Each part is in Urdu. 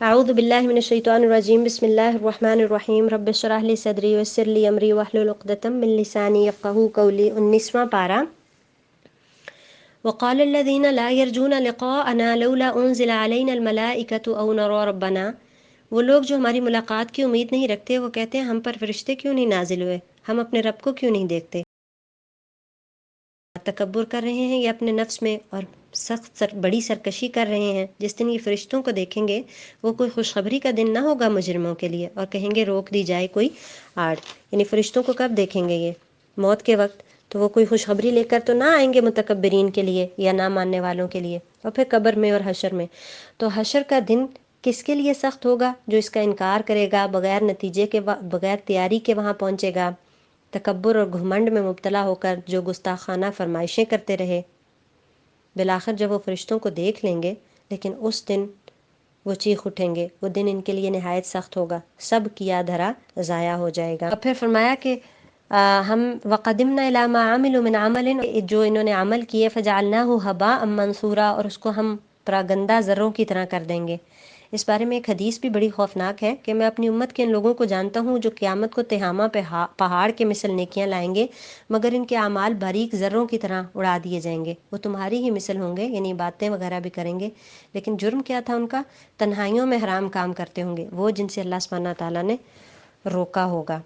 اعوذ باللہ من الشیطان الرجیم بسم اللہ الرحمن الرحیم رب اشرح لی صدری ویسر لی امری واحلل عقدۃ من لسانی یفقہوا قولی 19واں پارہ وقال الذین لا یرجون لقاءنا لولا انزل علینا الملائکۃ او نری ربنا، وہ لوگ جو ہماری ملاقات کی امید نہیں رکھتے وہ کہتے ہیں ہم پر فرشتے کیوں نہیں نازل ہوئے، ہم اپنے رب کو کیوں نہیں دیکھتے۔ تکبر کر رہے ہیں یا اپنے نفس میں اور بڑی سرکشی کر رہے ہیں۔ جس دن یہ فرشتوں کو دیکھیں گے وہ کوئی خوشخبری کا دن نہ ہوگا مجرموں کے لیے، اور کہیں گے روک دی جائے کوئی آڑ، یعنی فرشتوں کو کب دیکھیں گے یہ موت کے وقت، تو وہ کوئی خوشخبری لے کر تو نہ آئیں گے متکبرین کے لیے یا نہ ماننے والوں کے لیے۔ اور پھر قبر میں اور حشر میں، تو حشر کا دن کس کے لیے سخت ہوگا؟ جو اس کا انکار کرے گا، بغیر نتیجے کے، بغیر تیاری کے وہاں پہنچے گا، تکبر اور گھمنڈ میں مبتلا ہو کر جو گستاخانہ فرمائشیں کرتے رہے۔ بالآخر جب وہ فرشتوں کو دیکھ لیں گے لیکن اس دن وہ چیخ اٹھیں گے، وہ دن ان کے لیے نہایت سخت ہوگا، سب کیا دھرا ضائع ہو جائے گا۔ اور پھر فرمایا کہ ہم وقدمنا الی ما عملوا من عمل، جو انہوں نے عمل کیے فجعلناہ ہباء منثورا، اور اس کو ہم پراگندہ ذروں کی طرح کر دیں گے۔ اس بارے میں ایک حدیث بھی بڑی خوفناک ہے کہ میں اپنی امت کے ان لوگوں کو جانتا ہوں جو قیامت کو تہامہ پہاڑ کے مثل نیکیاں لائیں گے، مگر ان کے اعمال باریک ذروں کی طرح اڑا دیے جائیں گے۔ وہ تمہاری ہی مثل ہوں گے، یعنی باتیں وغیرہ بھی کریں گے، لیکن جرم کیا تھا ان کا؟ تنہائیوں میں حرام کام کرتے ہوں گے، وہ جن سے اللہ سبحانہ تعالیٰ نے روکا ہوگا۔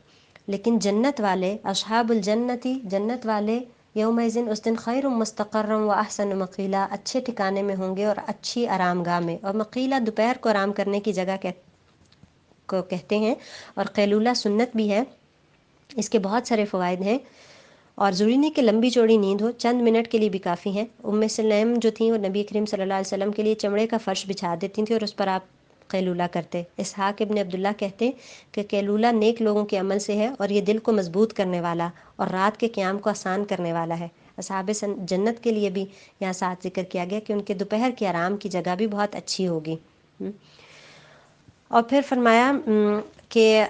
لیکن جنت والے، اصحاب الجنتی، جنت والے یومئذ، اس دن خیر مستقرا و احسن مقیلا، اچھے ٹھکانے میں ہوں گے اور اچھی آرام گاہ میں۔ اور مقیلا دوپہر کو آرام کرنے کی جگہ کو کہتے ہیں، اور قیلولہ سنت بھی ہے۔ اس کے بہت سارے فوائد ہیں، اور ضروری نہیں کہ لمبی چوڑی نیند ہو، چند منٹ کے لیے بھی کافی ہیں۔ ام سلیم جو تھیں وہ نبی کریم صلی اللہ علیہ وسلم کے لیے چمڑے کا فرش بچھا دیتی تھیں اور اس پر آپ قیلولہ کرتے۔ اسحاق ابن عبداللہ کہتے ہیں کہ قیلولہ نیک لوگوں کے عمل سے ہے اور یہ دل کو مضبوط کرنے والا اور رات کے قیام کو آسان کرنے والا ہے۔ اصحاب جنت کے لیے بھی یہاں ساتھ ذکر کیا گیا کہ ان کے دوپہر کے آرام کی جگہ بھی بہت اچھی ہوگی۔ اور پھر فرمایا کہ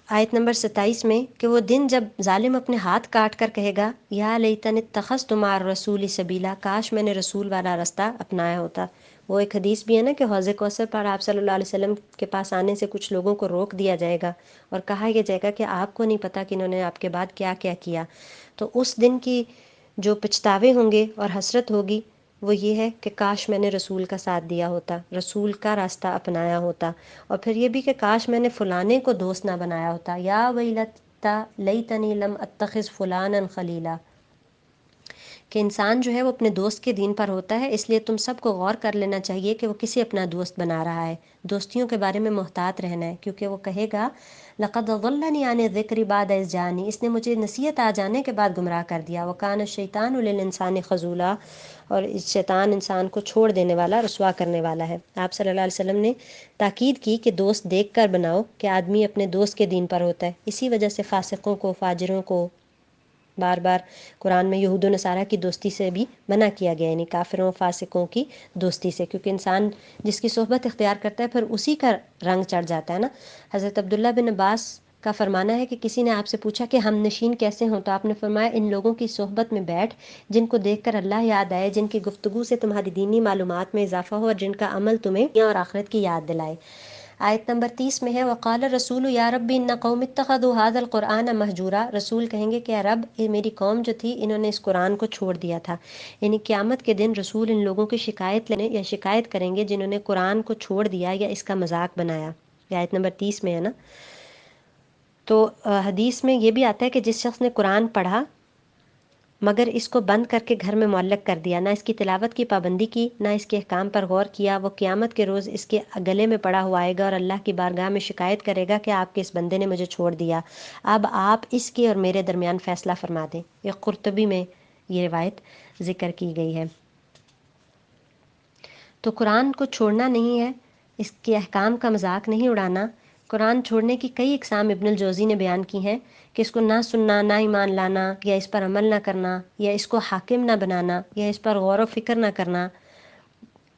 آیت نمبر 27 میں کہ وہ دن جب ظالم اپنے ہاتھ کاٹ کر کہے گا یا لیتنی اتخذت مع الرسول سبیلا، کاش میں نے رسول والا راستہ اپنایا ہوتا۔ وہ ایک حدیث بھی ہے نا کہ حوض کوثر پر آپ صلی اللہ علیہ وسلم کے پاس آنے سے کچھ لوگوں کو روک دیا جائے گا اور کہا یہ جائے گا کہ آپ کو نہیں پتہ کہ انہوں نے آپ کے بعد کیا کیا کیا۔ تو اس دن کی جو پچھتاوے ہوں گے اور حسرت ہوگی وہ یہ ہے کہ کاش میں نے رسول کا ساتھ دیا ہوتا، رسول کا راستہ اپنایا ہوتا۔ اور پھر یہ بھی کہ کاش میں نے فلانے کو دوست نہ بنایا ہوتا، یا ویلتا لیتنی لم اتخذ فلانا خلیلا، کہ انسان جو ہے وہ اپنے دوست کے دین پر ہوتا ہے، اس لیے تم سب کو غور کر لینا چاہیے کہ وہ کسے اپنا دوست بنا رہا ہے۔ دوستیوں کے بارے میں محتاط رہنا ہے، کیونکہ وہ کہے گا لقد ضلنی عن الذکر بعد اذ جانی، اس نے مجھے نصیحت آ جانے کے بعد گمراہ کر دیا۔ وکان الشیطان للانسان خذولا، اور شیطان انسان کو چھوڑ دینے والا، رسوا کرنے والا ہے۔ آپ صلی اللہ علیہ وسلم نے تاکید کی کہ دوست دیکھ کر بناؤ، کہ آدمی اپنے دوست کے دین پر ہوتا ہے۔ اسی وجہ سے فاسقوں کو، فاجروں کو بار بار قرآن میں یہود و نصارہ کی دوستی سے بھی منع کیا گیا، یعنی کافروں فاسقوں کی دوستی سے، کیونکہ انسان جس کی صحبت اختیار کرتا ہے پھر اسی کا رنگ چڑھ جاتا ہے نا۔ حضرت عبداللہ بن عباس کا فرمانا ہے کہ کسی نے آپ سے پوچھا کہ ہم نشین کیسے ہوں، تو آپ نے فرمایا ان لوگوں کی صحبت میں بیٹھ جن کو دیکھ کر اللہ یاد آئے، جن کی گفتگو سے تمہاری دینی معلومات میں اضافہ ہو، اور جن کا عمل تمہیں دنیا اور آخرت کی یاد دلائے۔ آیت نمبر 30 میں ہے وقال الرسول یا رب ان قوم اتخذوا هذا القرآن مہجورا، رسول کہیں گے کہ اے رب میری قوم جو تھی انہوں نے اس قرآن کو چھوڑ دیا تھا، یعنی قیامت کے دن رسول ان لوگوں کی شکایت لینے یا شکایت کریں گے جنہوں نے قرآن کو چھوڑ دیا یا اس کا مذاق بنایا۔ یہ آیت نمبر 30 میں ہے نا۔ تو حدیث میں یہ بھی آتا ہے کہ جس شخص نے قرآن پڑھا مگر اس کو بند کر کے گھر میں معلق کر دیا، نہ اس کی تلاوت کی پابندی کی، نہ اس کے احکام پر غور کیا، وہ قیامت کے روز اس کے گلے میں پڑا ہوا آئے گا اور اللہ کی بارگاہ میں شکایت کرے گا کہ آپ کے اس بندے نے مجھے چھوڑ دیا، اب آپ اس کے اور میرے درمیان فیصلہ فرما دیں۔ یہ قرطبی میں یہ روایت ذکر کی گئی ہے۔ تو قرآن کو چھوڑنا نہیں ہے، اس کے احکام کا مذاق نہیں اڑانا۔ قرآن چھوڑنے کی کئی اقسام ابن الجوزی نے بیان کی ہیں کہ اس کو نہ سننا، نہ ایمان لانا، یا اس پر عمل نہ کرنا، یا اس کو حاکم نہ بنانا، یا اس پر غور و فکر نہ کرنا،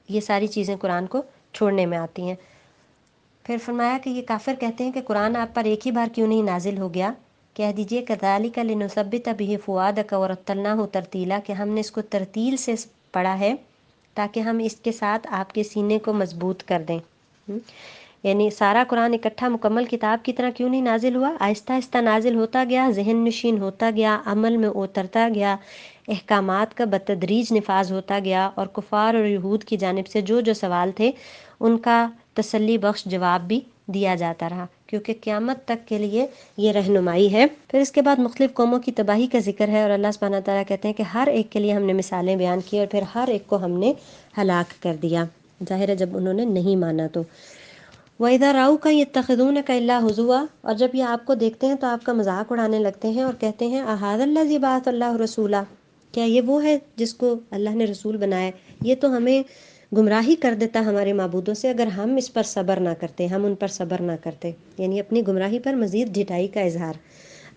یہ ساری چیزیں قرآن کو چھوڑنے میں آتی ہیں۔ پھر فرمایا کہ یہ کافر کہتے ہیں کہ قرآن آپ پر ایک ہی بار کیوں نہیں نازل ہو گیا؟ کہہ دیجئے کذالک لنثبت بہ فؤادک ورتلناہ ترتیلا، کہ ہم نے اس کو ترتیل سے پڑھا ہے تاکہ ہم اس کے ساتھ آپ کے سینے کو مضبوط کر دیں۔ یعنی سارا قرآن اکٹھا مکمل کتاب کی طرح کیوں نہیں نازل ہوا؟ آہستہ آہستہ نازل ہوتا گیا، ذہن نشین ہوتا گیا، عمل میں اترتا گیا، احکامات کا بتدریج نفاذ ہوتا گیا، اور کفار اور یہود کی جانب سے جو جو سوال تھے ان کا تسلی بخش جواب بھی دیا جاتا رہا، کیونکہ قیامت تک کے لیے یہ رہنمائی ہے۔ پھر اس کے بعد مختلف قوموں کی تباہی کا ذکر ہے، اور اللہ سبحانہ تعالیٰ کہتے ہیں کہ ہر ایک کے لیے ہم نے مثالیں بیان کی اور پھر ہر ایک کو ہم نے ہلاک کر دیا، ظاہر ہے جب انہوں نے نہیں مانا تو۔ وَإِذَا رَأَوْكَ يَتَّخِذُونَكَ إِلَّا هُزُوًا، اور جب یہ آپ کو دیکھتے ہیں تو آپ کا مذاق اڑانے لگتے ہیں اور کہتے ہیں أَهَٰذَا الَّذِي بَعَثَ اللَّهُ رَسُولًا، کیا یہ وہ ہے جس کو اللہ نے رسول بنایا؟ یہ تو ہمیں گمراہی کر دیتا ہمارے معبودوں سے اگر ہم اس پر صبر نہ کرتے، ہم ان پر صبر نہ کرتے، یعنی اپنی گمراہی پر مزید ڈھٹائی کا اظہار۔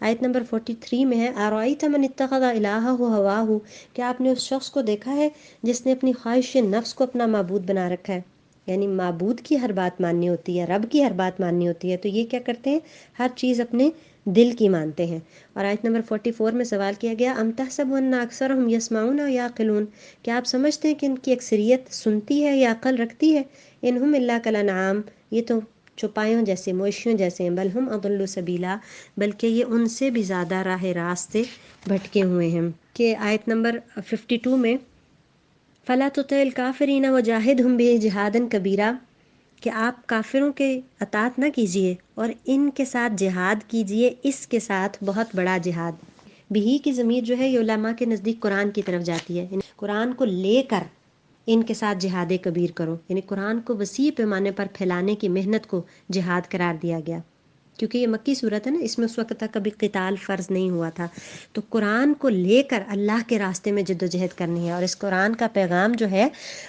آیت نمبر 43 میں ہے أَرَأَيْتَ مَنِ اتَّخَذَ إِلَٰهَهُ هَوَاهُ، کیا آپ نے اس شخص کو دیکھا ہے جس نے اپنی خواہش نفس کو اپنا معبود بنا رکھا ہے؟ یعنی معبود کی ہر بات ماننی ہوتی ہے، رب کی ہر بات ماننی ہوتی ہے، تو یہ کیا کرتے ہیں؟ ہر چیز اپنے دل کی مانتے ہیں۔ اور آیت نمبر 44 میں سوال کیا گیا ام تحسب ان اکثرهم یسمعون او یعقلون، کیا آپ سمجھتے ہیں کہ ان کی اکثریت سنتی ہے یا عقل رکھتی ہے؟ انہم الا کالانعام، یہ تو چوپایوں جیسے، مویشیوں جیسے ہیں، بل ہم اضل سبیلا، بلکہ یہ ان سے بھی زیادہ راہ راست سے بھٹکے ہوئے ہیں۔ کہ آیت نمبر 52 میں فلا تطع الکافرین وجاہدہم بہ جہادا کبیرا، کہ آپ کافروں کے اطاعت نہ کیجیے اور ان کے ساتھ جہاد کیجیے، اس کے ساتھ بہت بڑا جہاد۔ بھی کی ضمیر جو ہے یہ علماء کے نزدیک قرآن کی طرف جاتی ہے، یعنی قرآن کو لے کر ان کے ساتھ جہاد کبیر کرو، یعنی قرآن کو وسیع پیمانے پر پھیلانے کی محنت کو جہاد قرار دیا گیا، کیونکہ یہ مکی صورت ہے نا، اس میں اس وقت تک کبھی قتال فرض نہیں ہوا تھا، تو قرآن کو لے کر اللہ کے راستے میں جد و جہد کرنی ہے، اور اس قرآن کا پیغام جو ہے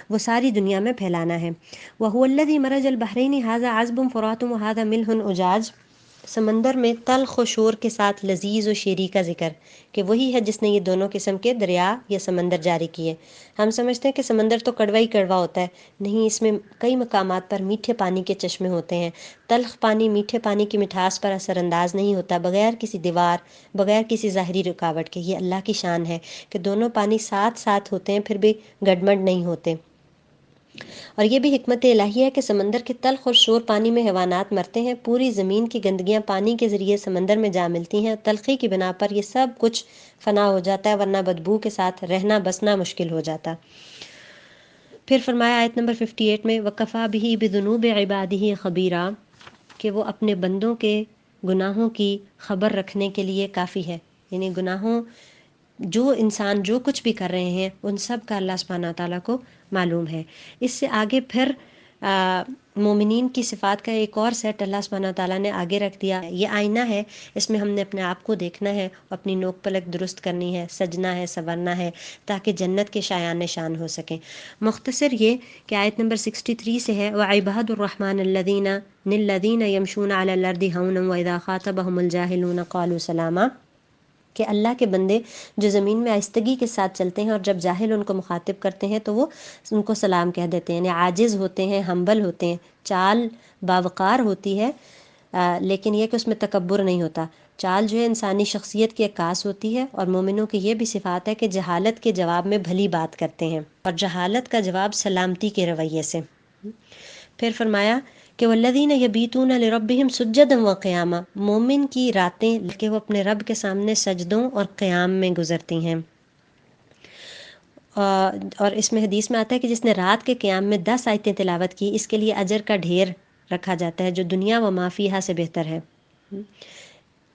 وہ ساری دنیا میں پھیلانا ہے۔ وَهُوَ الَّذِي مَرَجَ الْبَحْرَيْنِ هَٰذَا عَذْبٌ فُرَاتٌ وَهَٰذَا مِلْحٌ أُجَاجٌ، سمندر میں تلخ و شور کے ساتھ لذیذ و شیریں کا ذکر، کہ وہی ہے جس نے یہ دونوں قسم کے دریا یا سمندر جاری کیے۔ ہم سمجھتے ہیں کہ سمندر تو کڑوا ہی کڑوا ہوتا ہے، نہیں، اس میں کئی مقامات پر میٹھے پانی کے چشمے ہوتے ہیں۔ تلخ پانی میٹھے پانی کی مٹھاس پر اثر انداز نہیں ہوتا بغیر کسی دیوار، بغیر کسی ظاہری رکاوٹ کے۔ یہ اللہ کی شان ہے کہ دونوں پانی ساتھ ساتھ ہوتے ہیں پھر بھی گڈمڈ نہیں ہوتے۔ اور یہ بھی حکمت الہی ہے کہ سمندر کے تلخ اور شور پانی میں حیوانات مرتے ہیں، پوری زمین کی گندگیاں پانی کے ذریعے سمندر میں جا ملتی ہیں، تلخی کی بنا پر یہ سب کچھ فنا ہو جاتا ہے، ورنہ بدبو کے ساتھ رہنا بسنا مشکل ہو جاتا۔ پھر فرمایا آیت نمبر 58 میں وَكَفَىٰ بِهِ بِذُنُوبِ عِبَادِهِ خَبِيرًا، کہ وہ اپنے بندوں کے گناہوں کی خبر رکھنے کے لیے کافی ہے، یعنی گناہوں جو انسان جو کچھ بھی کر رہے ہیں ان سب کا اللہ سبحانہ تعالیٰ کو معلوم ہے۔ اس سے آگے پھر مومنین کی صفات کا ایک اور سیٹ اللہ سبحانہ تعالیٰ نے آگے رکھ دیا، یہ آئینہ ہے، اس میں ہم نے اپنے آپ کو دیکھنا ہے، اپنی نوک پلک درست کرنی ہے، سجنا ہے، سنورنا ہے، تاکہ جنت کے شایان نشان ہو سکیں۔ مختصر یہ کہ آیت نمبر 63 سے ہے وَعِبَادُ الرَّحْمَٰنِ الَّذِينَ يَمْشُونَ عَلَى الْأَرْضِ هَوْنًا وَإِذَا خَاطَبَهُمُ الْجَاهِلُونَ قَالُوا سَلَامًا، کہ اللہ کے بندے جو زمین میں آہستگی کے ساتھ چلتے ہیں اور جب جاہل ان کو مخاطب کرتے ہیں تو وہ ان کو سلام کہہ دیتے ہیں، یعنی عاجز ہوتے ہیں، ہمبل ہوتے ہیں، چال باوقار ہوتی ہے، لیکن یہ کہ اس میں تکبر نہیں ہوتا۔ چال جو ہے انسانی شخصیت کی عکاس ہوتی ہے، اور مومنوں کی یہ بھی صفات ہے کہ جہالت کے جواب میں بھلی بات کرتے ہیں، اور جہالت کا جواب سلامتی کے رویے سے۔ پھر فرمایا کہ والذین یبیتون لربہم سجدا وقیاما، مومن کی راتیں کہ وہ اپنے رب کے سامنے سجدوں اور قیام میں گزرتی ہیں، اور اس میں حدیث میں آتا ہے کہ جس نے رات کے قیام میں 10 آیتیں تلاوت کی اس کے لیے اجر کا ڈھیر رکھا جاتا ہے جو دنیا و ما فیہا سے بہتر ہے۔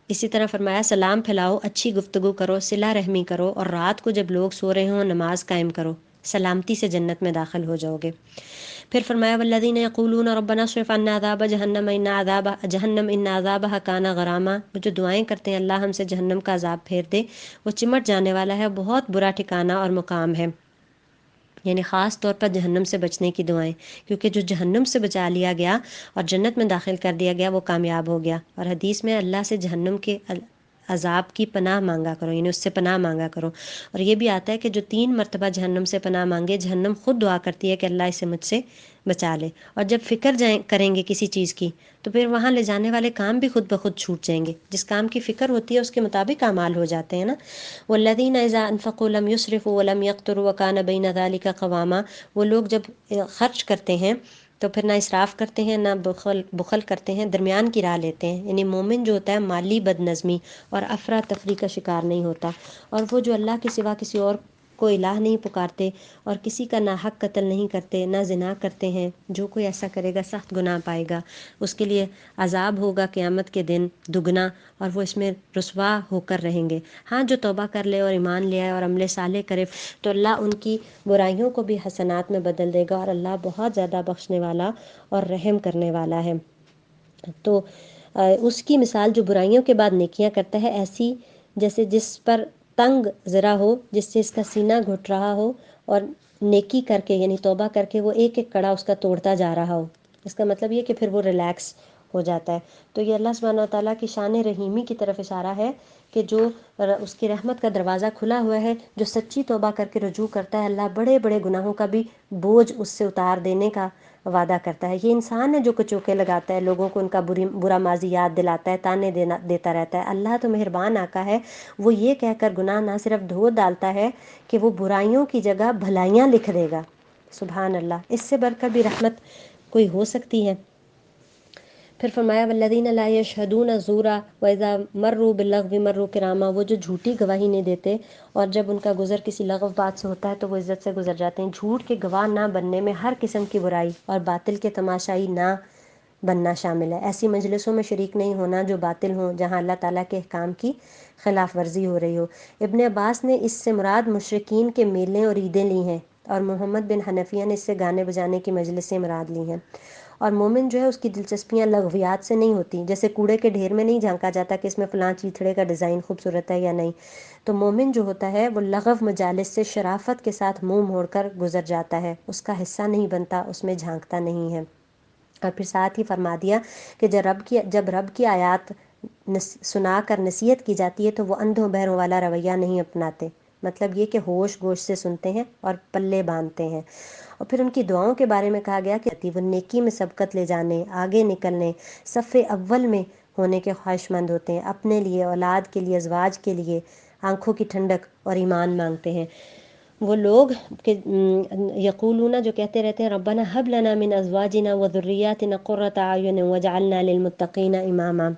اسی طرح فرمایا سلام پھیلاؤ، اچھی گفتگو کرو، صلہ رحمی کرو، اور رات کو جب لوگ سو رہے ہوں نماز قائم کرو، سلامتی سے جنت میں داخل ہو جاؤ گے۔ پھر فرمایا والذین یقولون ربنا اصرف عنا عذاب جہنم ان عذابها کان غراما، وہ جو دعائیں کرتے ہیں اللہ ہم سے جہنم کا عذاب پھیر دے، وہ چمٹ جانے والا ہے، بہت برا ٹھکانہ اور مقام ہے، یعنی خاص طور پر جہنم سے بچنے کی دعائیں، کیونکہ جو جہنم سے بچا لیا گیا اور جنت میں داخل کر دیا گیا وہ کامیاب ہو گیا۔ اور حدیث میں اللہ سے جہنم کے عذاب کی پناہ مانگا کرو، یعنی اس سے پناہ مانگا کرو، اور یہ بھی آتا ہے کہ جو 3 مرتبہ جہنم سے پناہ مانگے جہنم خود دعا کرتی ہے کہ اللہ اسے مجھ سے بچا لے، اور جب فکر کریں گے کسی چیز کی تو پھر وہاں لے جانے والے کام بھی خود بخود چھوٹ جائیں گے، جس کام کی فکر ہوتی ہے اس کے مطابق اعمال ہو جاتے ہیں نا۔ والذین اذا انفقوا لم يسرفوا ولم يقتروا وكان بین ذلک قواما، وہ لوگ جب خرچ کرتے ہیں تو پھر نہ اسراف کرتے ہیں نہ بخل کرتے ہیں، درمیان کی راہ لیتے ہیں. یعنی مومن جو ہوتا ہے مالی بد نظمی اور افراتفری کا شکار نہیں ہوتا، اور وہ جو اللہ کے سوا کسی اور کو الہ نہیں پکارتے اور کسی کا ناحق قتل نہیں کرتے، نہ زنا کرتے ہیں. جو کوئی ایسا کرے گا سخت گناہ پائے گا، اس کے لیے عذاب ہوگا قیامت کے دن دگنا، اور وہ اس میں رسوا ہو کر رہیں گے. ہاں جو توبہ کر لے اور ایمان لے آئے اور عمل صالح کرے تو اللہ ان کی برائیوں کو بھی حسنات میں بدل دے گا، اور اللہ بہت زیادہ بخشنے والا اور رحم کرنے والا ہے. تو اس کی مثال جو برائیوں کے بعد نیکیاں کرتا ہے، ایسی جیسے جس پر تنگ ذرا ہو، جس سے اس کا سینہ گھٹ رہا ہو، اور نیکی کر کے یعنی توبہ کر کے وہ ایک ایک کڑا اس کا توڑتا جا رہا ہو. اس کا مطلب یہ کہ پھر وہ ریلیکس ہو جاتا ہے. تو یہ اللہ سبحانہ و تعالیٰ کی شان رحیمی کی طرف اشارہ ہے کہ جو اس کی رحمت کا دروازہ کھلا ہوا ہے، جو سچی توبہ کر کے رجوع کرتا ہے، اللہ بڑے بڑے گناہوں کا بھی بوجھ اس سے اتار دینے کا وعدہ کرتا ہے. یہ انسان ہے جو کچوکے لگاتا ہے، لوگوں کو ان کا برا ماضی یاد دلاتا ہے، تانے دیتا رہتا ہے. اللہ تو مہربان آقا ہے، وہ یہ کہہ کر گناہ نہ صرف دھو ڈالتا ہے کہ وہ برائیوں کی جگہ بھلائیاں لکھ دے گا. سبحان اللہ، اس سے بڑھ کر بھی رحمت کوئی ہو سکتی ہے؟ پھر فرمایا والذین لا یشہدون الزور واذا مروا باللغو مروا کراما، وہ جو جھوٹی گواہی نہیں دیتے اور جب ان کا گزر کسی لغو بات سے ہوتا ہے تو وہ عزت سے گزر جاتے ہیں. جھوٹ کے گواہ نہ بننے میں ہر قسم کی برائی اور باطل کے تماشائی نہ بننا شامل ہے. ایسی مجلسوں میں شریک نہیں ہونا جو باطل ہوں، جہاں اللہ تعالیٰ کے احکام کی خلاف ورزی ہو رہی ہو. ابن عباس نے اس سے مراد مشرکین کے میلے اور عیدیں لی ہیں، اور محمد بن حنفیہ نے اس سے گانے بجانے کی مجلسیں مراد لی ہیں. اور مومن جو ہے اس کی دلچسپیاں لغویات سے نہیں ہوتی، جیسے کوڑے کے ڈھیر میں نہیں جھانکا جاتا کہ اس میں فلاں چیتھڑے کا ڈیزائن خوبصورت ہے یا نہیں. تو مومن جو ہوتا ہے وہ لغو مجالس سے شرافت کے ساتھ منہ موڑ کر گزر جاتا ہے، اس کا حصہ نہیں بنتا، اس میں جھانکتا نہیں ہے. اور پھر ساتھ ہی فرما دیا کہ جب رب کی آیات سنا کر نصیحت کی جاتی ہے تو وہ اندھوں بہروں والا رویہ نہیں اپناتے. مطلب یہ کہ ہوش گوش سے سنتے ہیں اور پلے باندھتے ہیں. اور پھر ان کی دعاؤں کے بارے میں کہا گیا کہ وہ نیکی میں سبقت لے جانے، آگے نکلنے، صف اول میں ہونے کے خواہش مند ہوتے ہیں، اپنے لیے، اولاد کے لیے، ازواج کے لیے آنکھوں کی ٹھنڈک اور ایمان مانگتے ہیں. وہ لوگ کہ یقولون، جو کہتے رہتے ہیں ربنا ہب لنا من ازواجنا وذریاتنا قرۃ اعین واجعلنا للمتقین اماما.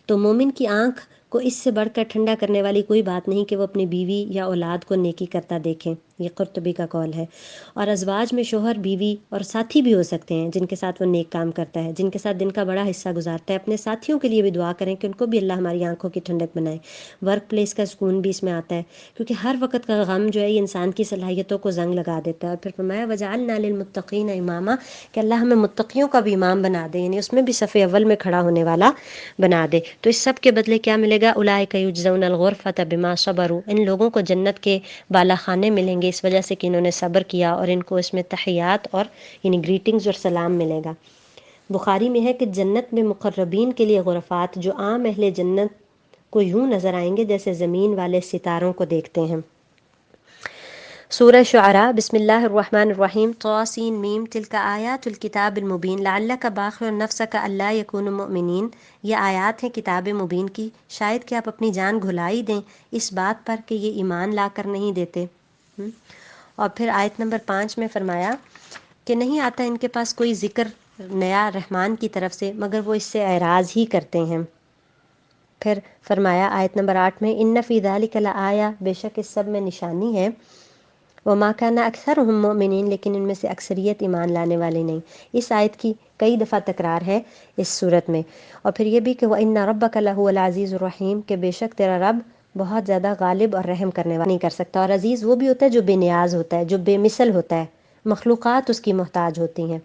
تو مومن کی آنکھ کو اس سے بڑھ کر ٹھنڈا کرنے والی کوئی بات نہیں کہ وہ اپنی بیوی یا اولاد کو نیکی کرتا دیکھیں. یہ قرطبی کا قول ہے. اور ازواج میں شوہر، بیوی اور ساتھی بھی ہو سکتے ہیں جن کے ساتھ وہ نیک کام کرتا ہے، جن کے ساتھ دن کا بڑا حصہ گزارتا ہے. اپنے ساتھیوں کے لیے بھی دعا کریں کہ ان کو بھی اللہ ہماری آنکھوں کی ٹھنڈک بنائے. ورک پلیس کا سکون بھی اس میں آتا ہے، کیونکہ ہر وقت کا غم جو ہے یہ انسان کی صلاحیتوں کو زنگ لگا دیتا ہے. اور پھر فرمایا وجعلنا للمتقین اماما، کہ اللہ ہمیں متقیوں کا بھی امام بنا دے، یعنی اس میں بھی صف اول میں کھڑا ہونے والا بنا دے. تو اس سب کے بدلے کیا ملے گا؟ اولئک یجزون الغرفۃ بما صبروا، ان لوگوں کو جنت کے بالا خانے ملیں گے اس وجہ سے کہ انہوں نے صبر کیا، اور ان کو اس میں تحیات اور یعنی گریٹنگز اور سلام ملے گا. بخاری میں ہے کہ جنت میں مقربین کے لیے غرفات جو عام اہل جنت کو یوں نظر آئیں گے جیسے زمین والے ستاروں کو دیکھتے ہیں. سورہ شعراء، بسم اللہ الرحمن الرحیم. طاسین میم، تلک آیات الکتاب المبین لعلک باخع نفسک الا یکونوا مؤمنین. یہ آیات ہیں کتاب مبین کی، شاید کہ آپ اپنی جان گھلائی دیں اس بات پر کہ یہ ایمان لا کر نہیں دیتے. اور پھر آیت نمبر 5 میں فرمایا کہ نہیں آتا ان کے پاس کوئی ذکر نیا رحمان کی طرف سے مگر وہ اس سے اعراض ہی کرتے ہیں. پھر فرمایا آیت نمبر 8 میں ان فی ذلک لآیہ، بے شک اس سب میں نشانی ہے. وما کان اکثرهم مؤمنین، لیکن ان میں سے اکثریت ایمان لانے والے نہیں. اس آیت کی کئی دفعہ تکرار ہے اس صورت میں. اور پھر یہ بھی کہ وَإِنَّ رَبَّكَ لَهُوَ الْعَزِيزُ الرَّحِيمُ، کہ بے شک تیرا رب بہت زیادہ غالب اور رحم کرنے والا نہیں کر سکتا. اور عزیز وہ بھی ہوتا ہے جو بے نیاز ہوتا ہے، جو بے مثل ہوتا ہے، مخلوقات اس کی محتاج ہوتی ہیں.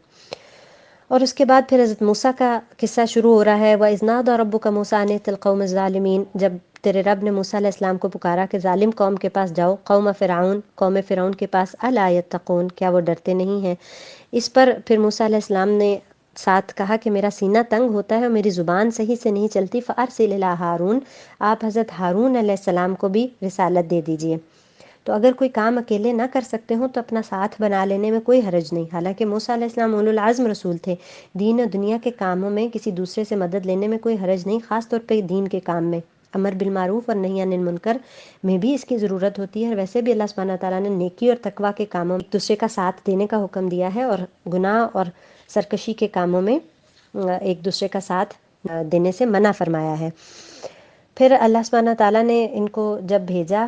اور اس کے بعد پھر حضرت موسیٰ کا قصہ شروع ہو رہا ہے. وَإِذْ نَادَىٰ رَبُّكَ مُوسَىٰ أَنِ ائْتِ الْقَوْمَ الظَّالِمِينَ، جب تیرے رب نے موسیٰ علیہ السلام کو پکارا کہ ظالم قوم کے پاس جاؤ. قوم فرعون، قوم فرعون کے پاس. الا یتقون، کیا وہ ڈرتے نہیں ہیں؟ اس پر پھر موسیٰ علیہ السلام نے ساتھ کہا کہ میرا سینہ تنگ ہوتا ہے اور میری زبان صحیح سے نہیں چلتی. فَأَرْسِلْ إِلَىٰ ہارون، آپ حضرت ہارون علیہ السلام کو بھی رسالت دے دیجئے. تو اگر کوئی کام اکیلے نہ کر سکتے ہوں تو اپنا ساتھ بنا لینے میں کوئی حرج نہیں. حالانکہ موسیٰ علیہ السلام اولو العزم رسول تھے. دین و دنیا کے کاموں میں کسی دوسرے سے مدد لینے میں کوئی حرج نہیں، خاص طور پہ دین کے کام میں. امر بالمعروف اور نہی عن المنکر میں بھی اس کی ضرورت ہوتی ہے، اور ویسے بھی اللہ سبحانہ تعالیٰ نے نیکی اور تقویٰ کے کاموں میں ایک دوسرے کا ساتھ دینے کا حکم دیا ہے، اور گناہ اور سرکشی کے کاموں میں ایک دوسرے کا ساتھ دینے سے منع فرمایا ہے۔ پھر اللہ سبحانہ تعالیٰ نے ان کو جب بھیجا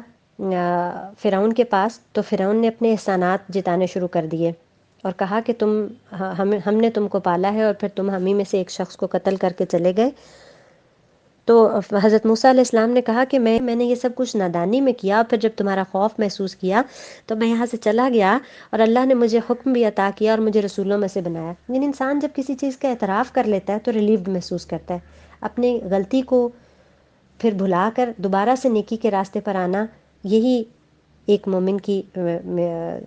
فرعون کے پاس، تو فرعون نے اپنے احسانات جتانے شروع کر دیے اور کہا کہ ہم نے تم کو پالا ہے، اور پھر تم ہم ہی میں سے ایک شخص کو قتل کر کے چلے گئے۔ تو حضرت موسیٰ علیہ السلام نے کہا کہ میں نے یہ سب کچھ نادانی میں کیا، اور پھر جب تمہارا خوف محسوس کیا تو میں یہاں سے چلا گیا، اور اللہ نے مجھے حکم بھی عطا کیا اور مجھے رسولوں میں سے بنایا۔ یعنی انسان جب کسی چیز کا اعتراف کر لیتا ہے تو ریلیفڈ محسوس کرتا ہے، اپنی غلطی کو پھر بھلا کر دوبارہ سے نیکی کے راستے پر آنا، یہی ایک مومن کی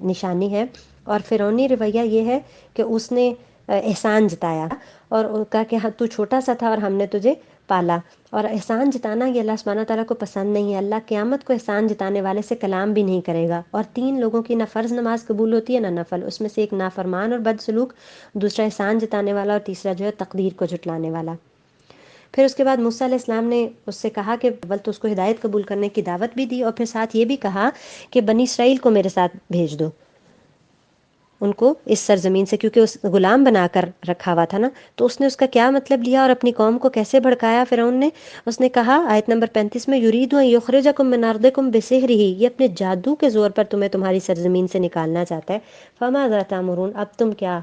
نشانی ہے۔ اور فرعونی رویہ یہ ہے کہ اس نے احسان جتایا اور کہا کہ ہاں تو چھوٹا سا تھا اور ہم نے تجھے پالا، اور احسان جتانا یہ اللہ سبحانہ تعالیٰ کو پسند نہیں ہے۔ اللہ قیامت کو احسان جتانے والے سے کلام بھی نہیں کرے گا، اور 3 لوگوں کی نہ فرض نماز قبول ہوتی ہے نہ نفل، اس میں سے ایک نافرمان اور بد سلوک، دوسرا احسان جتانے والا، اور تیسرا جو ہے تقدیر کو جھٹلانے والا۔ پھر اس کے بعد موسیٰ علیہ السلام نے اس سے کہا کہ اول تو اس کو ہدایت قبول کرنے کی دعوت بھی دی، اور پھر ساتھ یہ بھی کہا کہ بنی اسرائیل کو میرے ساتھ بھیج دو، ان کو اس سرزمین سے، کیونکہ اس غلام بنا کر رکھا ہوا تھا نا۔ تو اس نے اس کا کیا مطلب لیا اور اپنی قوم کو کیسے بھڑکایا فرعون نے؟ اس نے کہا آیت نمبر 35 میں، یرید ان یخرجکم من ارضکم بسحرہ، یہ اپنے جادو کے زور پر تمہیں تمہاری سرزمین سے نکالنا چاہتا ہے۔ فماذا تأمرون، اب تم کیا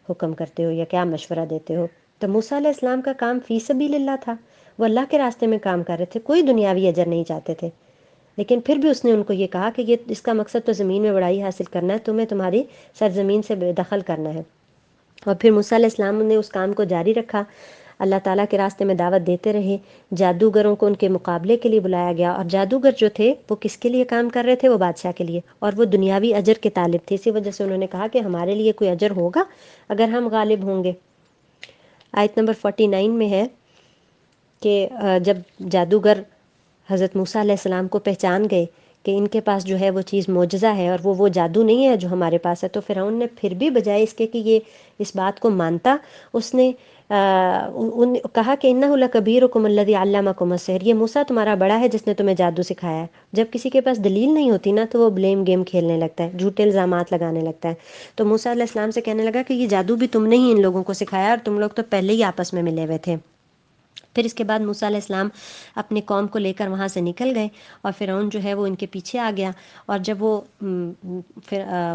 حکم کرتے ہو یا کیا مشورہ دیتے ہو؟ تو موسیٰ علیہ السلام کا کام فی سبیل اللہ تھا، وہ اللہ کے راستے میں کام کر رہے تھے، کوئی دنیاوی اجر نہیں چاہتے تھے، لیکن پھر بھی اس نے ان کو یہ کہا کہ یہ اس کا مقصد تو زمین میں بڑائی حاصل کرنا ہے، تمہیں تمہاری سرزمین سے بے دخل کرنا ہے۔ اور پھر موسیٰ علیہ السلام نے اس کام کو جاری رکھا، اللہ تعالیٰ کے راستے میں دعوت دیتے رہے، جادوگروں کو ان کے مقابلے کے لیے بلایا گیا، اور جادوگر جو تھے وہ کس کے لیے کام کر رہے تھے؟ وہ بادشاہ کے لیے، اور وہ دنیاوی اجر کے طالب تھے، اسی وجہ سے انہوں نے کہا کہ ہمارے لیے کوئی اجر ہوگا اگر ہم غالب ہوں گے۔ آیت نمبر 49 میں ہے کہ جب جادوگر حضرت موسیٰ علیہ السلام کو پہچان گئے کہ ان کے پاس جو ہے وہ چیز معجزہ ہے اور وہ جادو نہیں ہے جو ہمارے پاس ہے، تو فرعون نے پھر بھی بجائے اس کے کہ یہ اس بات کو مانتا، اس نے کہا کہ انہ لکبیرکم الذی علمکم السحر، یہ موسیٰ تمہارا بڑا ہے جس نے تمہیں جادو سکھایا ہے۔ جب کسی کے پاس دلیل نہیں ہوتی نا تو وہ بلیم گیم کھیلنے لگتا ہے، جھوٹے الزامات لگانے لگتا ہے۔ تو موسیٰ علیہ السلام سے کہنے لگا کہ یہ جادو بھی تم نے ہی ان لوگوں کو سکھایا، اور تم لوگ تو پہلے ہی آپس میں ملے ہوئے تھے۔ پھر اس کے بعد موسیٰ علیہ السلام اپنی قوم کو لے کر وہاں سے نکل گئے، اور فرعون جو ہے وہ ان کے پیچھے آ گیا، اور جب وہ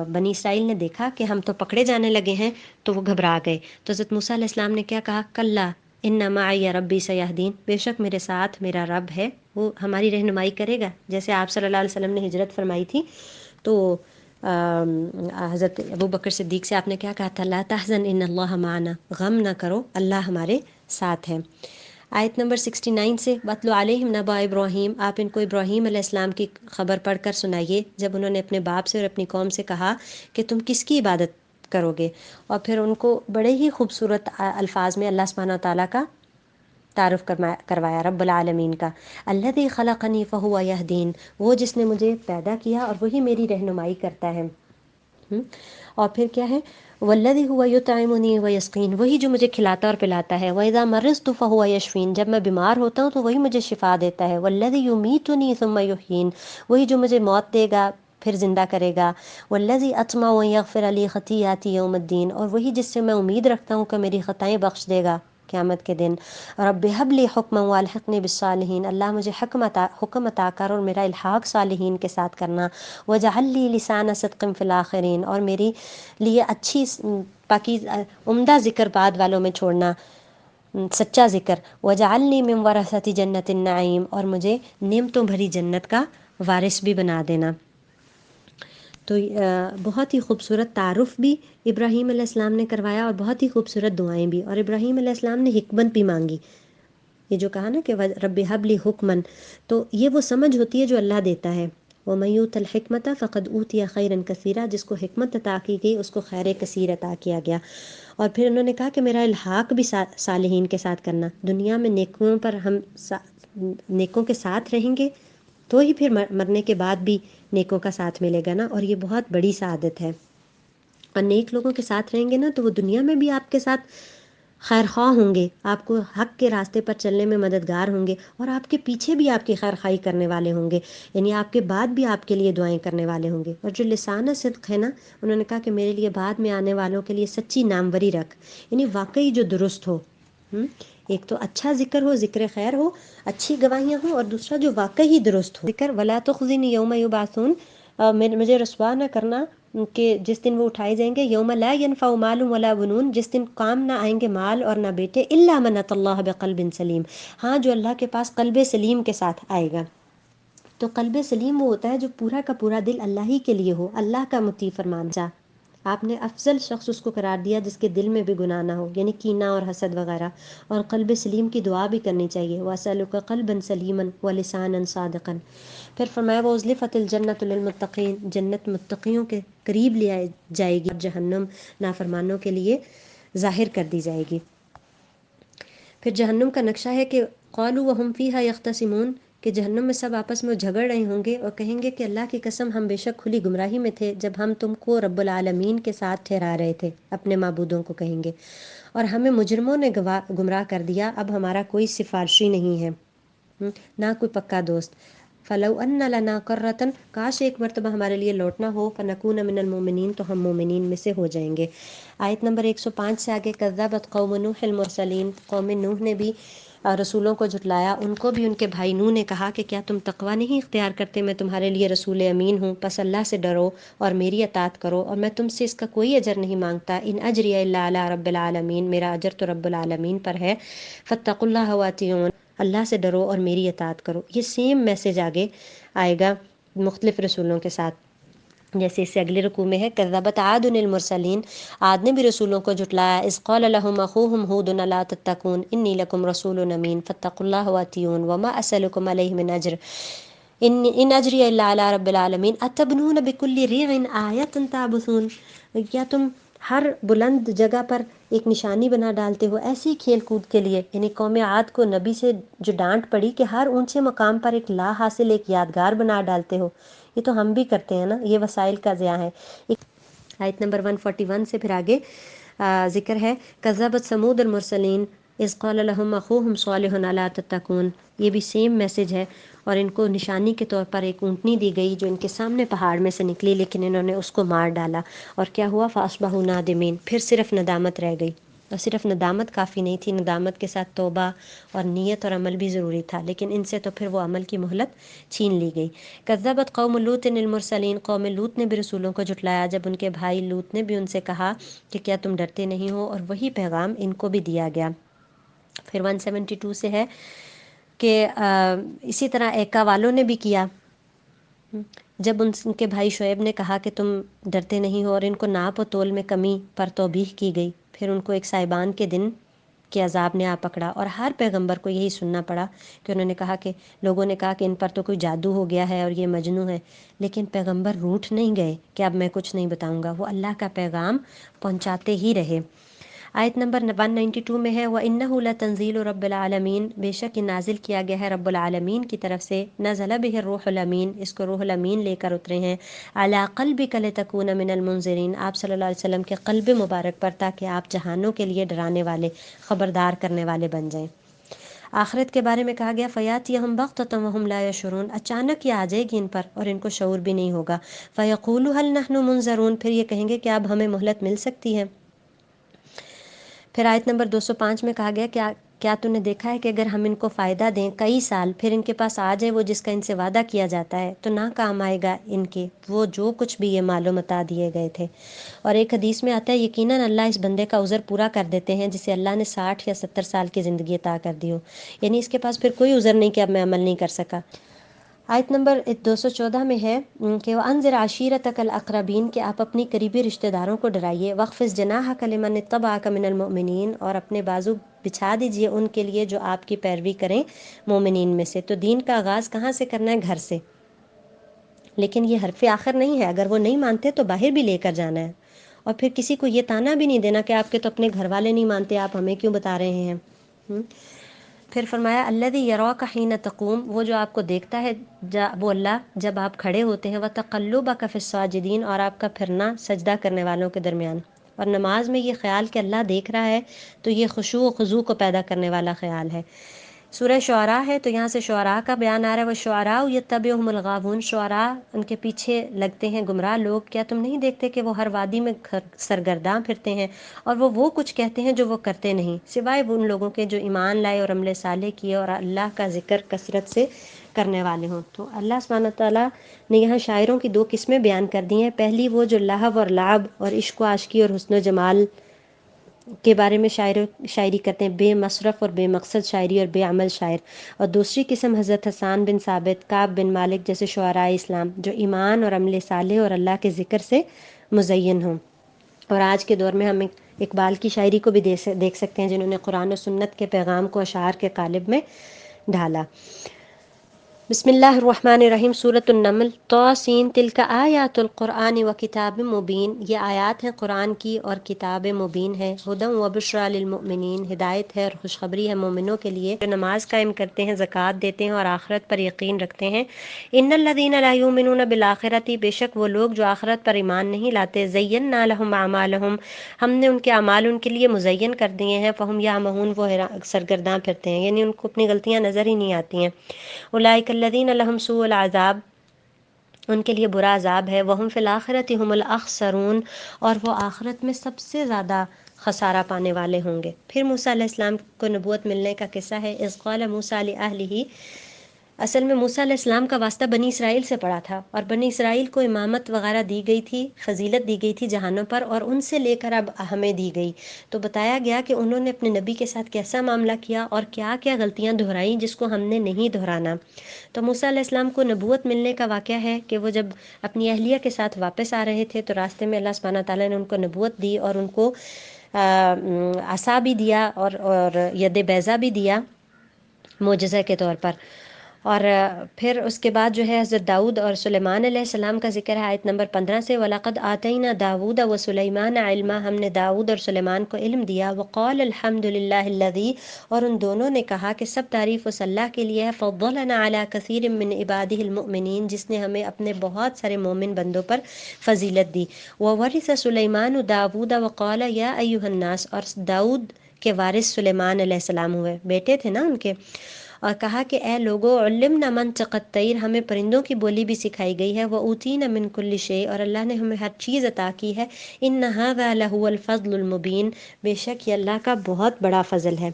بنی اسرائیل نے دیکھا کہ ہم تو پکڑے جانے لگے ہیں تو وہ گھبرا گئے۔ تو حضرت موسیٰ علیہ السلام نے کیا کہا؟ کلا ان معی ربی سیہدین، بے شک میرے ساتھ میرا رب ہے، وہ ہماری رہنمائی کرے گا۔ جیسے آپ صلی اللہ علیہ وسلم نے ہجرت فرمائی تھی تو حضرت ابوبکر صدیق سے آپ نے کیا کہا تھا؟ لا تحزن ان اللہ معنا، غم نہ کرو اللہ ہمارے ساتھ ہے۔ آیت نمبر 69 سے وَاتْلُ عَلَيْهِمْ نَبَأَ ابراہیم، آپ ان کو ابراہیم علیہ السلام کی خبر پڑھ کر سنائیے، جب انہوں نے اپنے باپ سے اور اپنی قوم سے کہا کہ تم کس کی عبادت کرو گے، اور پھر ان کو بڑے ہی خوبصورت الفاظ میں اللہ سبحانہ تعالیٰ کا تعارف کروایا، رب العالمین کا۔ الذی خلقنی فہو یہدین، وہ جس نے مجھے پیدا کیا اور وہی میری رہنمائی کرتا ہے۔ اور پھر کیا ہے؟ والذی هو یطعمنی ویسقین، وہی جو مجھے کھلاتا اور پلاتا ہے۔ واذا مرضت فهو یشفین، جب میں بیمار ہوتا ہوں تو وہی مجھے شفا دیتا ہے۔ والذی یمیتنی ثم یحیین، وہی جو مجھے موت دے گا پھر زندہ کرے گا۔ والذی اطمع ان یغفر لی خطیئاتی یوم الدین، اور وہی جس سے میں امید رکھتا ہوں کہ میری خطائیں بخش دے گا قیامت کے دن۔ رب ہب لی حکما والحقنی بالصالحین، اللہ مجھے حکم عطا کر اور میرا الحاق صالحین کے ساتھ کرنا۔ وجعل لی لسان صدق فی الآخرین، اور میری لیے اچھی پاکیزہ عمدہ ذکر بعد والوں میں چھوڑنا، سچا ذکر۔ وجعلنی من ورثۃ جنت النعیم، اور مجھے نعمتوں بھری جنت کا وارث بھی بنا دینا۔ تو بہت ہی خوبصورت تعارف بھی ابراہیم علیہ السلام نے کروایا، اور بہت ہی خوبصورت دعائیں بھی، اور ابراہیم علیہ السلام نے حکمت بھی مانگی۔ یہ جو کہا نا کہ رب ہب لی حکمن، تو یہ وہ سمجھ ہوتی ہے جو اللہ دیتا ہے۔ وَمَن یُؤْتَ الْحِکْمَةَ فَقَدْ أُوتِیَ خَیْرًا کَثِیرًا، جس کو حکمت عطا کی گئی اس کو خیر کثیر عطا کیا گیا۔ اور پھر انہوں نے کہا کہ میرا الحاق بھی صالحین کے ساتھ کرنا، دنیا میں نیکوں پر ہم نیکوں کے ساتھ رہیں گے تو ہی پھر مرنے کے بعد بھی نیکوں کا ساتھ ملے گا نا، اور یہ بہت بڑی سعادت ہے۔ اور نیک لوگوں کے ساتھ رہیں گے نا تو وہ دنیا میں بھی آپ کے ساتھ خیر خواہ ہوں گے، آپ کو حق کے راستے پر چلنے میں مددگار ہوں گے، اور آپ کے پیچھے بھی آپ کی خیر خواہی کرنے والے ہوں گے، یعنی آپ کے بعد بھی آپ کے لیے دعائیں کرنے والے ہوں گے۔ اور جو لسان صدق ہے نا، انہوں نے کہا کہ میرے لیے بعد میں آنے والوں کے لیے سچی ناموری رکھ، یعنی واقعی جو درست ہو۔ ایک تو اچھا ذکر ہو، ذکر خیر ہو، اچھی گواہیاں ہوں، اور دوسرا جو واقعی درست ہو۔ ذکر ولا تخزنی یوم یبعثون، مجھے رسوا نہ کرنا کہ جس دن وہ اٹھائے جائیں گے، یوم لا ینفع مال ولا بنون، جس دن کام نہ آئیں گے مال اور نہ بیٹے، الا من اتى اللہ بقلب سلیم، ہاں جو اللہ کے پاس قلب سلیم کے ساتھ آئے گا۔ تو قلب سلیم وہ ہوتا ہے جو پورا کا پورا دل اللہ ہی کے لیے ہو، اللہ کا مطیع فرمان جا۔ آپ نے افضل شخص اس کو قرار دیا جس کے دل میں بھی گناہ نہ ہو، یعنی کینہ اور حسد وغیرہ، اور قلب سلیم کی دعا بھی کرنی چاہیے، وَأَسْأَلُكَ قَلْبًا سَلِيمًا وَلِسَانًا صَادِقًا۔ پھر فرمایا وَأُزْلِفَتِ الْجَنَّةُ لِلْمُتَّقِينَ، جنت متقیوں کے قریب لے آئی جائے گی، اور جہنم نافرمانوں کے لیے ظاہر کر دی جائے گی۔ پھر جہنم کا نقشہ ہے کہ قالوا وهم فیہا یختصمون، کہ جہنم میں سب آپس میں جھگڑ رہے ہوں گے اور کہیں گے کہ اللہ کی قسم ہم بے شک کھلی گمراہی میں تھے جب ہم تم کو رب العالمین کے ساتھ ٹھہرا رہے تھے، اپنے معبودوں کو کہیں گے، اور ہمیں مجرموں نے گمراہ کر دیا، اب ہمارا کوئی سفارشی نہیں ہے، نہ کوئی پکا دوست۔ فلو ان لنا کرۃ، کاش ایک مرتبہ ہمارے لیے لوٹنا ہو، فنکون من المؤمنین، تو ہم مومنین میں سے ہو جائیں گے۔ آیت نمبر 105 سے آگے، کذبت قوم نوح المرسلین، قوم نوح نے بھی رسولوں کو جھٹلایا، ان کو بھی ان کے بھائی نوح نے کہا کہ کیا تم تقوی نہیں اختیار کرتے، میں تمہارے لیے رسول امین ہوں، پس اللہ سے ڈرو اور میری اطاعت کرو، اور میں تم سے اس کا کوئی اجر نہیں مانگتا، ان اجری الا علی رب العالمین، میرا اجر تو رب العالمین پر ہے، فاتقوا اللہ واطیعون، اللہ سے ڈرو اور میری اطاعت کرو۔ یہ سیم میسج آگے آئے گا مختلف رسولوں کے ساتھ، جیسے اس سے اگلے رکوع میں ہے کذبت عاد المرسلین، عاد نے بھی رسولوں کو جھٹلایا، اذ قال لهم اخوهم ہود لا تتقون انی لکم رسول امین فاتقوا اللہ واطیعون وما اسألکم علیہ من اجر ان اجری الا علی رب العالمین اتبنون بکل ریع آیۃ تعبثون، کیا تم ہر بلند جگہ پر ایک نشانی بنا ڈالتے ہو ایسی کھیل کود کے لیے، یعنی قوم عاد کو نبی سے جو ڈانٹ پڑی کہ ہر اونچے مقام پر ایک لا حاصل ایک یادگار بنا ڈالتے ہو، یہ تو ہم بھی کرتے ہیں نا، یہ وسائل کا ضیاع ہے۔ آیت نمبر 141 سے پھر آگے ذکر ہے کذبت ثمود المرسلین اذ قال لهم اخوهم صالح الا تتقون، یہ بھی سیم میسج ہے، اور ان کو نشانی کے طور پر ایک اونٹنی دی گئی جو ان کے سامنے پہاڑ میں سے نکلی، لیکن انہوں نے اس کو مار ڈالا، اور کیا ہوا فاصبحوا نادمین، پھر صرف ندامت رہ گئی، اور صرف ندامت کافی نہیں تھی، ندامت کے ساتھ توبہ اور نیت اور عمل بھی ضروری تھا، لیکن ان سے تو پھر وہ عمل کی مہلت چھین لی گئی۔ کذبت قوم لوط المرسلین، قوم لوط نے بھی رسولوں کو جھٹلایا جب ان کے بھائی لوط نے بھی ان سے کہا کہ کیا تم ڈرتے نہیں ہو، اور وہی پیغام ان کو بھی دیا گیا۔ پھر 172 سے ہے کہ اسی طرح ایکا والوں نے بھی کیا، جب ان کے بھائی شعیب نے کہا کہ تم ڈرتے نہیں ہو، اور ان کو ناپ و تول میں کمی پر توبیخ کی گئی، پھر ان کو ایک سائبان کے دن کے عذاب نے آ پکڑا، اور ہر پیغمبر کو یہی سننا پڑا کہ انہوں نے کہا کہ لوگوں نے کہا کہ ان پر تو کوئی جادو ہو گیا ہے اور یہ مجنون ہے، لیکن پیغمبر روٹھ نہیں گئے کہ اب میں کچھ نہیں بتاؤں گا، وہ اللہ کا پیغام پہنچاتے ہی رہے۔ آیت نمبر 192 میں ہے وَإِنَّهُ لَتَنزِيلُ رَبِّ الْعَالَمِينَ، بے شک یہ نازل کیا گیا ہے رب العالمین کی طرف سے، نزل بہ الروح الامین، اس کو روح الامین لے کر اترے ہیں، علی قلبک لتکون من المنذرین، آپ صلی اللہ علیہ وسلم کے قلب مبارک پر، تاکہ آپ جہانوں کے لیے ڈرانے والے خبردار کرنے والے بن جائیں۔ آخرت کے بارے میں کہا گیا فیاتیہم بغتۃ وہم لا یشعرون، اچانک یہ آ جائے گی ان پر اور ان کو شعور بھی نہیں ہوگا، فیقولوا هل نحن منظرون، پھر یہ کہیں گے کہ اب ہمیں مہلت مل سکتی ہے۔ پھر آیت نمبر 205 میں کہا گیا کیا تو نے دیکھا ہے کہ اگر ہم ان کو فائدہ دیں کئی سال، پھر ان کے پاس آ جائے وہ جس کا ان سے وعدہ کیا جاتا ہے، تو نہ کام آئے گا ان کے وہ جو کچھ بھی یہ مال و متاع دیے گئے تھے۔ اور ایک حدیث میں آتا ہے یقیناً اللہ اس بندے کا عذر پورا کر دیتے ہیں جسے اللہ نے 60 یا 70 سال کی زندگی عطا کر دی ہو، یعنی اس کے پاس پھر کوئی عذر نہیں کہ اب میں عمل نہیں کر سکا۔ آیت نمبر 214 میں ہے کہ وَأَنذِرْ عَشِيرَتَكَ الْأَقْرَبِينَ، کہ آپ اپنی قریبی رشتہ داروں کو ڈرائیے، وَاخْفِضْ جَنَاحَكَ لِمَنِ اتَّبَعَكَ مِنَ الْمُؤْمِنِينَ، اور اپنے بازو بچھا دیجئے ان کے لیے جو آپ کی پیروی کریں مومنین میں سے۔ تو دین کا آغاز کہاں سے کرنا ہے؟ گھر سے، لیکن یہ حرف آخر نہیں ہے، اگر وہ نہیں مانتے تو باہر بھی لے کر جانا ہے، اور پھر کسی کو یہ تانا بھی نہیں دینا کہ آپ کے تو اپنے گھر والے نہیں مانتے، آپ ہمیں کیوں بتا رہے ہیں۔ پھر فرمایا الذی یراک حین تقوم، وہ جو آپ کو دیکھتا ہے وہ اللہ جب آپ کھڑے ہوتے ہیں، وتقلبک فی الساجدین، اور آپ کا پھرنا سجدہ کرنے والوں کے درمیان، اور نماز میں یہ خیال کہ اللہ دیکھ رہا ہے تو یہ خشوع و خضوع کو پیدا کرنے والا خیال ہے۔ سورہ شعراء ہے تو یہاں سے شعراء کا بیان آ رہا ہے، وہ شعراء یتبعہم الغاوون، شعراء ان کے پیچھے لگتے ہیں گمراہ لوگ، کیا تم نہیں دیکھتے کہ وہ ہر وادی میں سرگرداں پھرتے ہیں اور وہ کچھ کہتے ہیں جو وہ کرتے نہیں، سوائے وہ ان لوگوں کے جو ایمان لائے اور عمل صالح کیے اور اللہ کا ذکر کثرت سے کرنے والے ہوں۔ تو اللہ سبحانہ تعالیٰ نے یہاں شاعروں کی دو قسمیں بیان کر دی ہیں، پہلی وہ جو لہو اور لعب اور عشق و عاشقی اور حسن و جمال کے بارے میں شاعری کرتے ہیں، بے مصرف اور بے مقصد شاعری اور بے عمل شاعر، اور دوسری قسم حضرت حسان بن ثابت، کعب بن مالک جیسے شعراء اسلام جو ایمان اور عمل صالح اور اللہ کے ذکر سے مزین ہوں۔ اور آج کے دور میں ہم اقبال کی شاعری کو بھی دیکھ سکتے ہیں، جنہوں نے قرآن و سنت کے پیغام کو اشعار کے قالب میں ڈھالا۔ بسم اللہ الرحمن الرحیم، سورۃ النمل، طاسین، تلک آیات القرآن و کتاب مبین، یہ آیات ہیں قرآن کی اور کتاب مبین ہے، ہدی و بشریٰ للمؤمنین، ہدایت ہے اور خوشخبری ہے مومنوں کے لیے جو نماز قائم کرتے ہیں، زکوٰۃ دیتے ہیں اور آخرت پر یقین رکھتے ہیں۔ ان الذین لا یؤمنون بالآخرۃ، بے شک وہ لوگ جو آخرت پر ایمان نہیں لاتے، زینا لہم اعمالہم، ہم نے ان کے اعمال ان کے لیے مزین کر دیے ہیں، فہم یعمہون، وہ سرگرداں پھرتے ہیں، یعنی ان کو اپنی غلطیاں نظر ہی نہیں آتی ہیں۔ اولئک الذین لہم سوء العذاب، ان کے لیے برا عذاب ہے، وہم فی الآخرۃ ھم الاخسرون، اور وہ آخرت میں سب سے زیادہ خسارہ پانے والے ہوں گے۔ پھر موسیٰ علیہ السلام کو نبوت ملنے کا قصہ ہے، اذ قال موسیٰ لأہلہ، اصل میں موسیٰ علیہ السلام کا واسطہ بنی اسرائیل سے پڑا تھا، اور بنی اسرائیل کو امامت وغیرہ دی گئی تھی، فضیلت دی گئی تھی جہانوں پر، اور ان سے لے کر اب ہمیں دی گئی۔ تو بتایا گیا کہ انہوں نے اپنے نبی کے ساتھ کیسا معاملہ کیا اور کیا کیا غلطیاں دہرائیں جس کو ہم نے نہیں دہرانا۔ تو موسیٰ علیہ السلام کو نبوت ملنے کا واقعہ ہے کہ وہ جب اپنی اہلیہ کے ساتھ واپس آ رہے تھے تو راستے میں اللہ سبحانہ تعالیٰ نے ان کو نبوت دی اور ان کو عصا بھی دیا اور ید بیضا بھی دیا معجزہ کے طور پر۔ اور پھر اس کے بعد جو ہے حضرت داؤد اور سلیمان علیہ السلام کا ذکر ہے آیت نمبر 15 سے، وَلَقَدْ آتَيْنَا دَاوُودَ وَسُلَيْمَانَ عِلْمًا، ہم نے داؤد اور سلیمان کو علم دیا، وَقَالَ الْحَمْدُ لِلَّهِ الَّذِي، اور ان دونوں نے کہا کہ سب تعریف اس اللہ کے لیے ہے، فَضَّلَنَا عَلَى كَثِيرٍ مِّنْ عِبَادِهِ الْمُؤْمِنِينَ، جس نے ہمیں اپنے بہت سارے مومن بندوں پر فضیلت دی۔ وَوَرِثَ سُلَيْمَانُ دَاوُودَ وَقَالَ يَا أَيُّهَا النَّاسُ، اور داؤد کے وارث سلیمان علیہ السلام ہوئے، بیٹے تھے نا ان کے، اور کہا کہ اے لوگو، علمنا منطق الطیر، ہمیں پرندوں کی بولی بھی سکھائی گئی ہے، وَأُوتِينَا مِن كُلِّ شَيْءٍ، اور اللہ نے ہمیں ہر چیز عطا کی ہے، إِنَّ هَذَا لَهُوَ الْفَضْلُ الْمُبِينُ، بے شک یہ اللہ کا بہت بڑا فضل ہے۔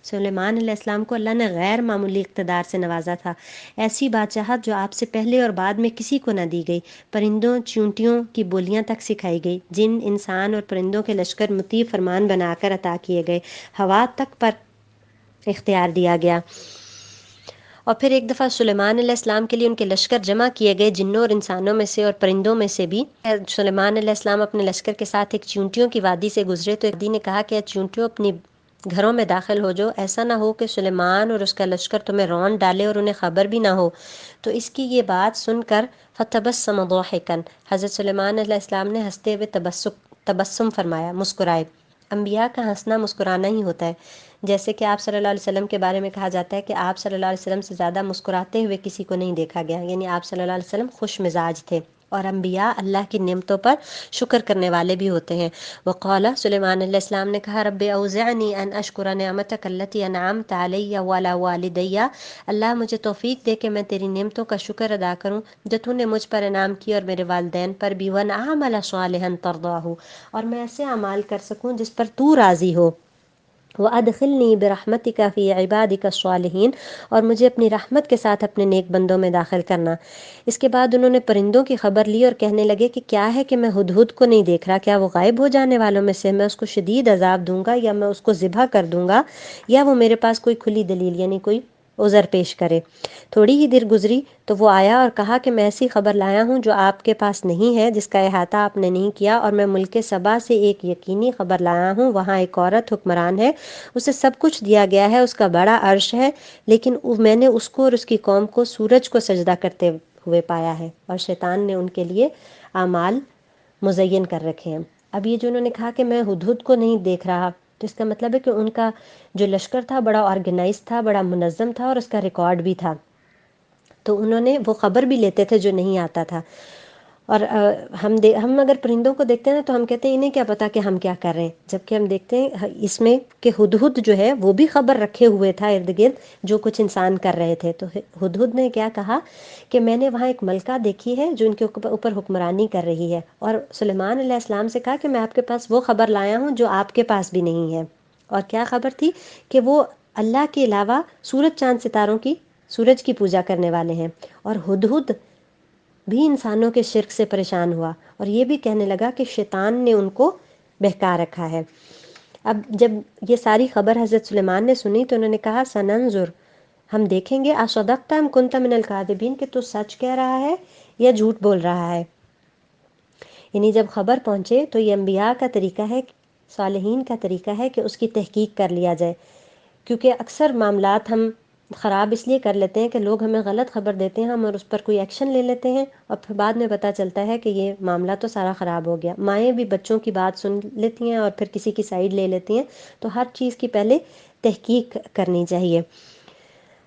سلیمان علیہ السلام کو اللہ نے غیر معمولی اقتدار سے نوازا تھا، ایسی بادشاہت جو آپ سے پہلے اور بعد میں کسی کو نہ دی گئی، پرندوں چونٹیوں کی بولیاں تک سکھائی گئی، جن انسان اور پرندوں کے لشکر مطیع فرمان بنا کر عطا کیے گئے، ہوا تک پر اختیار دیا گیا۔ اور پھر ایک دفعہ سلیمان علیہ السلام کے لیے ان کے لشکر جمع کیے گئے، جنوں اور انسانوں میں سے اور پرندوں میں سے بھی۔ سلیمان علیہ السلام اپنے لشکر کے ساتھ ایک چونٹیوں کی وادی سے گزرے تو ایک دی نے کہا کہ چونٹیوں اپنی گھروں میں داخل ہو جاؤ، ایسا نہ ہو کہ سلیمان اور اس کا لشکر تمہیں رون ڈالے اور انہیں خبر بھی نہ ہو۔ تو اس کی یہ بات سن کر فتبسم ضاحکا، حضرت سلیمان علیہ السلام نے ہنستے ہوئے تبسم فرمایا، مسکرائے۔ انبیاء کا ہنسنا مسکرانا ہی ہوتا ہے، جیسے کہ آپ صلی اللہ علیہ وسلم کے بارے میں کہا جاتا ہے کہ آپ صلی اللہ علیہ وسلم سے زیادہ مسکراتے ہوئے کسی کو نہیں دیکھا گیا، یعنی آپ صلی اللہ علیہ وسلم خوش مزاج تھے، اور انبیاء اللہ کی نعمتوں پر شکر کرنے والے بھی ہوتے ہیں۔ وقال، سلیمان علیہ السلام نے کہا، رب اوزعنی ان اشکر نعمتک التی انعمت علی وعلی والدی، اللہ مجھے توفیق دے کہ میں تیری نعمتوں کا شکر ادا کروں جو تو نے مجھ پر انعام کی اور میرے والدین پر بھی، وان اعمل صالحا ترضاہ، اور میں ایسے اعمال کر سکوں جس پر تو راضی ہو، وَأَدْخِلْنِي بِرَحْمَتِكَ فِي عِبَادِكَ الصَّالِحِينَ، اور مجھے اپنی رحمت کے ساتھ اپنے نیک بندوں میں داخل کرنا۔ اس کے بعد انہوں نے پرندوں کی خبر لی اور کہنے لگے کہ کیا ہے کہ میں ہدہد کو نہیں دیکھ رہا، کیا وہ غائب ہو جانے والوں میں سے، میں اس کو شدید عذاب دوں گا یا میں اس کو ذبح کر دوں گا، یا وہ میرے پاس کوئی کھلی دلیل یعنی کوئی عذر پیش کرے۔ تھوڑی ہی دیر گزری تو وہ آیا اور کہا کہ میں ایسی خبر لایا ہوں جو آپ کے پاس نہیں ہے، جس کا احاطہ آپ نے نہیں کیا، اور میں ملک سبا سے ایک یقینی خبر لایا ہوں، وہاں ایک عورت حکمران ہے، اسے سب کچھ دیا گیا ہے، اس کا بڑا عرش ہے، لیکن میں نے اس کو اور اس کی قوم کو سورج کو سجدہ کرتے ہوئے پایا ہے، اور شیطان نے ان کے لیے اعمال مزین کر رکھے ہیں۔ اب یہ جو انہوں نے کہا کہ میں ہدہد کو نہیں دیکھ رہا، تو اس کا مطلب ہے کہ ان کا جو لشکر تھا بڑا آرگنائز تھا، بڑا منظم تھا، اور اس کا ریکارڈ بھی تھا، تو انہوں نے وہ خبر بھی لیتے تھے جو نہیں آتا تھا۔ اور ہم اگر پرندوں کو دیکھتے ہیں تو ہم کہتے ہیں انہیں کیا پتا کہ ہم کیا کر رہے ہیں، جبکہ ہم دیکھتے ہیں اس میں کہ ہدہد جو ہے وہ بھی خبر رکھے ہوئے تھا ارد گرد جو کچھ انسان کر رہے تھے۔ تو ہدہد نے کیا کہا کہ میں نے وہاں ایک ملکہ دیکھی ہے جو ان کے اوپر حکمرانی کر رہی ہے، اور سلیمان علیہ السلام سے کہا کہ میں آپ کے پاس وہ خبر لایا ہوں جو آپ کے پاس بھی نہیں ہے۔ اور کیا خبر تھی کہ وہ اللہ کے علاوہ سورج چاند ستاروں کی، سورج کی پوجا کرنے والے ہیں۔ اور ہدہد بھی انسانوں کے شرک سے پریشان ہوا اور یہ بھی کہنے لگا کہ شیطان نے ان کو بہکا رکھا ہے۔ اب جب یہ ساری خبر حضرت سلیمان نے سنی تو انہوں نے کہا سننظر، ہم دیکھیں گے، اصدقت ام کنت من الکاذبین، کہ تو سچ کہہ رہا ہے یا جھوٹ بول رہا ہے۔ یعنی جب خبر پہنچے تو یہ انبیاء کا طریقہ ہے، صالحین کا طریقہ ہے کہ اس کی تحقیق کر لیا جائے، کیونکہ اکثر معاملات ہم خراب اس لیے کر لیتے ہیں کہ لوگ ہمیں غلط خبر دیتے ہیں، ہم اور اس پر کوئی ایکشن لے لیتے ہیں اور پھر بعد میں پتہ چلتا ہے کہ یہ معاملہ تو سارا خراب ہو گیا۔ مائیں بھی بچوں کی بات سن لیتی ہیں اور پھر کسی کی سائیڈ لے لیتی ہیں، تو ہر چیز کی پہلے تحقیق کرنی چاہیے۔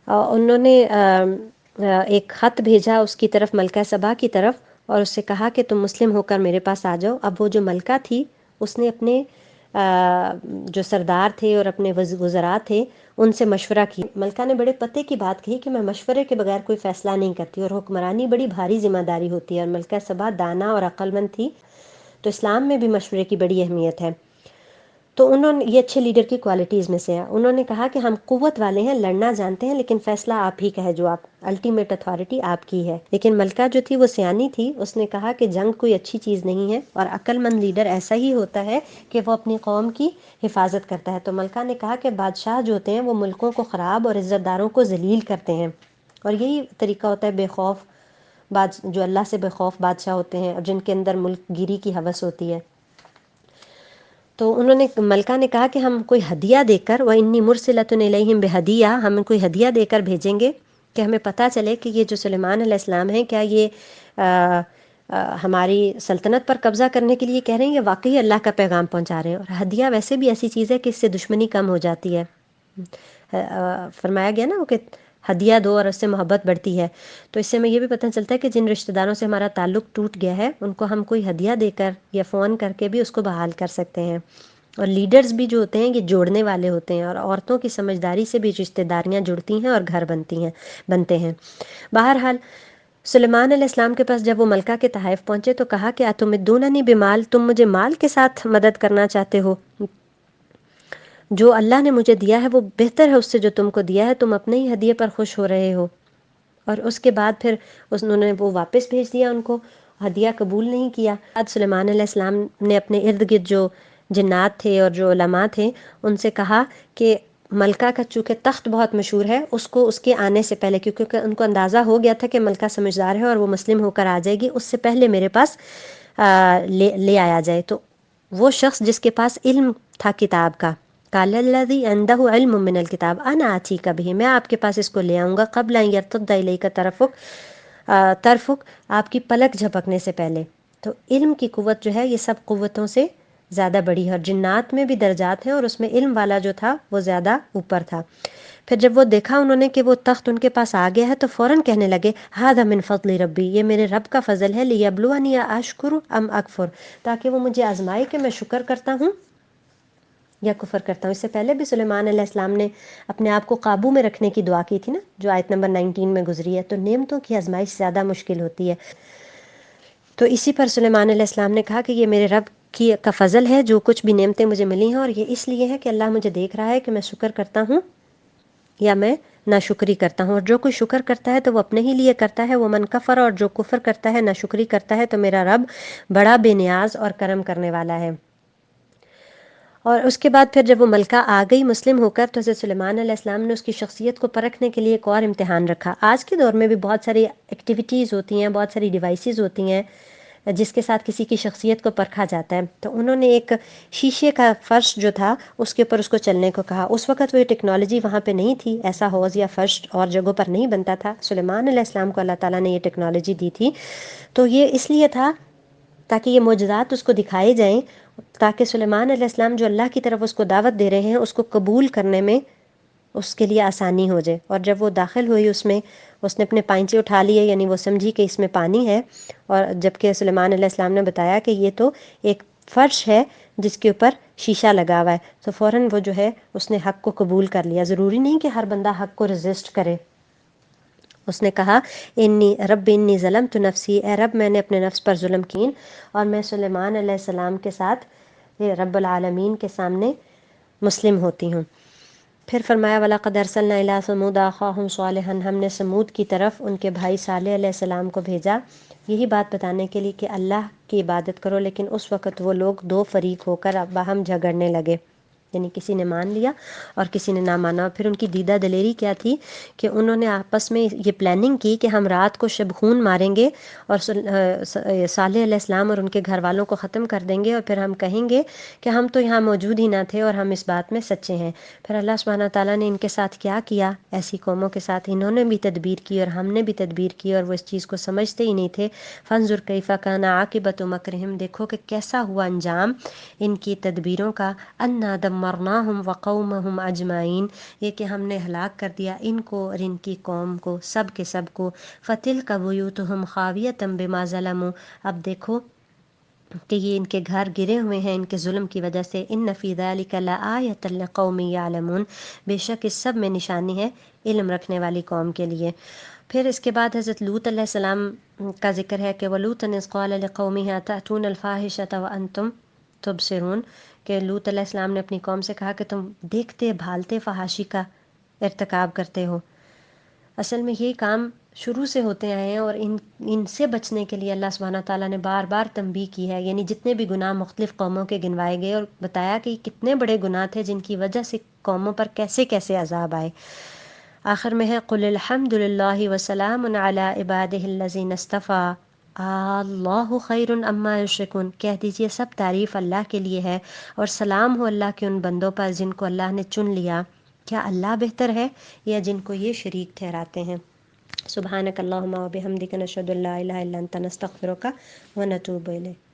انہوں نے ایک خط بھیجا اس کی طرف، ملکہ سبا کی طرف، اور اس سے کہا کہ تم مسلم ہو کر میرے پاس آ جاؤ۔ اب وہ جو ملکہ تھی اس نے اپنے جو سردار تھے اور اپنے وزراء تھے ان سے مشورہ کی۔ ملکہ نے بڑے پتے کی بات کہی کہ میں مشورے کے بغیر کوئی فیصلہ نہیں کرتی، اور حکمرانی بڑی بھاری ذمہ داری ہوتی ہے، اور ملکہ سبا دانا اور عقل مند تھی، تو اسلام میں بھی مشورے کی بڑی اہمیت ہے۔ تو انہوں نے، یہ اچھے لیڈر کی کوالٹیز میں سے ہے، انہوں نے کہا کہ ہم قوت والے ہیں، لڑنا جانتے ہیں، لیکن فیصلہ آپ ہی کا ہے، جو آپ الٹیمیٹ اتھارٹی آپ کی ہے۔ لیکن ملکہ جو تھی وہ سیانی تھی، اس نے کہا کہ جنگ کوئی اچھی چیز نہیں ہے، اور عقل مند لیڈر ایسا ہی ہوتا ہے کہ وہ اپنی قوم کی حفاظت کرتا ہے۔ تو ملکہ نے کہا کہ بادشاہ جو ہوتے ہیں وہ ملکوں کو خراب اور عزت داروں کو ذلیل کرتے ہیں، اور یہی طریقہ ہوتا ہے بے خوف جو اللہ سے بے خوف بادشاہ ہوتے ہیں اور جن کے اندر ملک گیری کی ہوس ہوتی ہے۔ تو انہوں نے، ملکہ نے کہا کہ ہم کوئی ہدیہ دے کر، وَإِنِّي مُرْسِلَةٌ إِلَيْهِمْ بِهَدِيَّةٍ، ہم کوئی ہدیہ دے کر بھیجیں گے کہ ہمیں پتہ چلے کہ یہ جو سلیمان علیہ السلام ہیں کیا یہ ہماری سلطنت پر قبضہ کرنے کے لیے کہہ رہے ہیں یا واقعی اللہ کا پیغام پہنچا رہے ہیں۔ اور ہدیہ ویسے بھی ایسی چیز ہے کہ اس سے دشمنی کم ہو جاتی ہے، فرمایا گیا نا وہ کہ ہدیہ دو اور اس سے محبت بڑھتی ہے۔ تو اس سے ہمیں یہ بھی پتہ چلتا ہے کہ جن رشتہ داروں سے ہمارا تعلق ٹوٹ گیا ہے ان کو ہم کوئی ہدیہ دے کر یا فون کر کے بھی اس کو بحال کر سکتے ہیں۔ اور لیڈرز بھی جو ہوتے ہیں یہ جوڑنے والے ہوتے ہیں، اور عورتوں کی سمجھداری سے بھی رشتہ داریاں جڑتی ہیں اور گھر بنتے ہیں۔ بہرحال سلیمان علیہ السلام کے پاس جب وہ ملکہ کے تحائف پہنچے تو کہا کہ اتمدوننی بمال، تم مجھے مال کے ساتھ مدد کرنا چاہتے ہو؟ جو اللہ نے مجھے دیا ہے وہ بہتر ہے اس سے جو تم کو دیا ہے، تم اپنے ہی ہدیے پر خوش ہو رہے ہو۔ اور اس کے بعد پھر انہوں نے وہ واپس بھیج دیا، ان کو ہدیہ قبول نہیں کیا۔ بعد سلیمان علیہ السلام نے اپنے ارد گرد جو جنات تھے اور جو علماء تھے ان سے کہا کہ ملکہ کا چونکہ تخت بہت مشہور ہے، اس کو اس کے آنے سے پہلے، کیونکہ ان کو اندازہ ہو گیا تھا کہ ملکہ سمجھدار ہے اور وہ مسلم ہو کر آ جائے گی، اس سے پہلے میرے پاس لے آیا جائے۔ تو وہ شخص جس کے پاس علم تھا کتاب کا، قال الذی عندہ علم من الکتاب انا آتیک بہ، میں آپ کے پاس اس کو لے آؤں گا، قبل ان یرتد الیک طرفک، آپ کی پلک جھپکنے سے پہلے۔ تو علم کی قوت جو ہے یہ سب قوتوں سے زیادہ بڑی ہے، اور جنات میں بھی درجات ہیں اور اس میں علم والا جو تھا وہ زیادہ اوپر تھا۔ پھر جب وہ دیکھا انہوں نے کہ وہ تخت ان کے پاس آ گیا ہے تو فوراً کہنے لگے ھذا من فضل ربی، یہ میرے رب کا فضل ہے، لیبلونی اشکر ام اکفر، تاکہ وہ مجھے آزمائے کہ میں شکر کرتا ہوں یا کفر کرتا ہوں۔ اس سے پہلے بھی سلیمان علیہ السلام نے اپنے آپ کو قابو میں رکھنے کی دعا کی تھی نا، جو آیت نمبر 19 میں گزری ہے۔ تو نعمتوں کی آزمائش زیادہ مشکل ہوتی ہے، تو اسی پر سلیمان علیہ السلام نے کہا کہ یہ میرے رب کا فضل ہے، جو کچھ بھی نعمتیں مجھے ملی ہیں، اور یہ اس لیے ہے کہ اللہ مجھے دیکھ رہا ہے کہ میں شکر کرتا ہوں یا میں ناشکری کرتا ہوں، اور جو کوئی شکر کرتا ہے تو وہ اپنے ہی لیے کرتا ہے، وہ من کفر، اور جو کفر کرتا ہے، ناشکری کرتا ہے، تو میرا رب بڑا بے نیاز اور کرم کرنے والا ہے۔ اور اس کے بعد پھر جب وہ ملکہ آ گئی مسلم ہو کر تو حضرت سلیمان علیہ السلام نے اس کی شخصیت کو پرکھنے کے لیے ایک اور امتحان رکھا۔ آج کے دور میں بھی بہت ساری ایکٹیویٹیز ہوتی ہیں، بہت ساری ڈیوائسز ہوتی ہیں جس کے ساتھ کسی کی شخصیت کو پرکھا جاتا ہے۔ تو انہوں نے ایک شیشے کا فرش جو تھا اس کے اوپر اس کو چلنے کو کہا۔ اس وقت وہ یہ ٹیکنالوجی وہاں پہ نہیں تھی، ایسا حوض یا فرش اور جگہوں پر نہیں بنتا تھا۔ سلیمان علیہ السلام کو اللہ تعالیٰ نے یہ ٹیکنالوجی دی تھی، تو یہ اس لیے تھا تاکہ یہ معجزات اس کو دکھائے جائیں، تاکہ سلیمان علیہ السلام جو اللہ کی طرف اس کو دعوت دے رہے ہیں اس کو قبول کرنے میں اس کے لیے آسانی ہو جائے۔ اور جب وہ داخل ہوئی اس میں، اس نے اپنے پائنچے اٹھا لیے، یعنی وہ سمجھی کہ اس میں پانی ہے، اور جبکہ سلیمان علیہ السلام نے بتایا کہ یہ تو ایک فرش ہے جس کے اوپر شیشہ لگا ہوا ہے، تو فوراً وہ جو ہے اس نے حق کو قبول کر لیا۔ ضروری نہیں کہ ہر بندہ حق کو رزسٹ کرے۔ اس نے کہا انی ظلمت نفسی، اے رب میں نے اپنے نفس پر ظلم کین، اور میں سلیمان علیہ السلام کے ساتھ رب العالمین کے سامنے مسلم ہوتی ہوں۔ پھر فرمایا وَلَقَدْ أَرْسَلْنَا إِلَىٰ ثَمُودَ أَخَاهُمْ صَالِحًا، ہم نے سمود کی طرف ان کے بھائی صالح علیہ السلام کو بھیجا، یہی بات بتانے کے لیے کہ اللہ کی عبادت کرو، لیکن اس وقت وہ لوگ دو فریق ہو کر باہم جھگڑنے لگے، یعنی کسی نے مان لیا اور کسی نے نہ مانا۔ پھر ان کی دیدہ دلیری کیا تھی کہ انہوں نے آپس میں یہ پلاننگ کی کہ ہم رات کو شب خون ماریں گے اور صالح علیہ السلام اور ان کے گھر والوں کو ختم کر دیں گے، اور پھر ہم کہیں گے کہ ہم تو یہاں موجود ہی نہ تھے اور ہم اس بات میں سچے ہیں۔ پھر اللہ سبحانہ تعالیٰ نے ان کے ساتھ کیا کیا، ایسی قوموں کے ساتھ انہوں نے بھی تدبیر کی اور ہم نے بھی تدبیر کی، اور وہ اس چیز کو سمجھتے ہی نہیں تھے۔ فانظر کیف کان عاقبۃ مکرہم، دیکھو کہ کیسا ہوا انجام ان کی تدبیروں کا۔ انا دمرناہم وقومہم اجمعین، یہ کہ ہم نے ہلاک کر دیا ان کو اور ان کی قوم کو، سب کے سب کو۔ فتلک بیوتہم خاویۃ بما ظلموا، اب دیکھو کہ یہ ان کے گھر گرے ہوئے ہیں ان کے ظلم کی وجہ سے۔ ان فی ذلک لآیۃ لقوم یعلمون، بے شک اس سب میں نشانی ہے علم رکھنے والی قوم کے لیے۔ پھر اس کے بعد حضرت لوط علیہ السلام کا ذکر ہے کہ وَلُوطًا إِذْ قَالَ لِقَوْمِهِ أَتَأْتُونَ الْفَاحِشَةَ وَأَنْتُمْ تُبْصِرُونَ، کہ لوط علیہ السلام نے اپنی قوم سے کہا کہ تم دیکھتے بھالتے فحاشی کا ارتکاب کرتے ہو۔ اصل میں یہ کام شروع سے ہوتے آئے ہیں، اور ان سے بچنے کے لیے اللہ سبحانہ تعالیٰ نے بار بار تنبیہ کی ہے، یعنی جتنے بھی گناہ مختلف قوموں کے گنوائے گئے اور بتایا کہ یہ کتنے بڑے گناہ تھے جن کی وجہ سے قوموں پر کیسے کیسے عذاب آئے۔ آخر میں ہے قل الحمد للہ وسلام علی عبادہ الذین اصطفیٰ اللہ خیر اما یشرکون، کہہ دیجئے سب تعریف اللہ کے لیے ہے اور سلام ہو اللہ کے ان بندوں پر جن کو اللہ نے چن لیا۔ کیا اللہ بہتر ہے یا جن کو یہ شریک ٹھہراتے ہیں؟ سبحانک اللہم و بحمدک نشہد ان لا الہ الا انت نستغفرک و نتوب الیک۔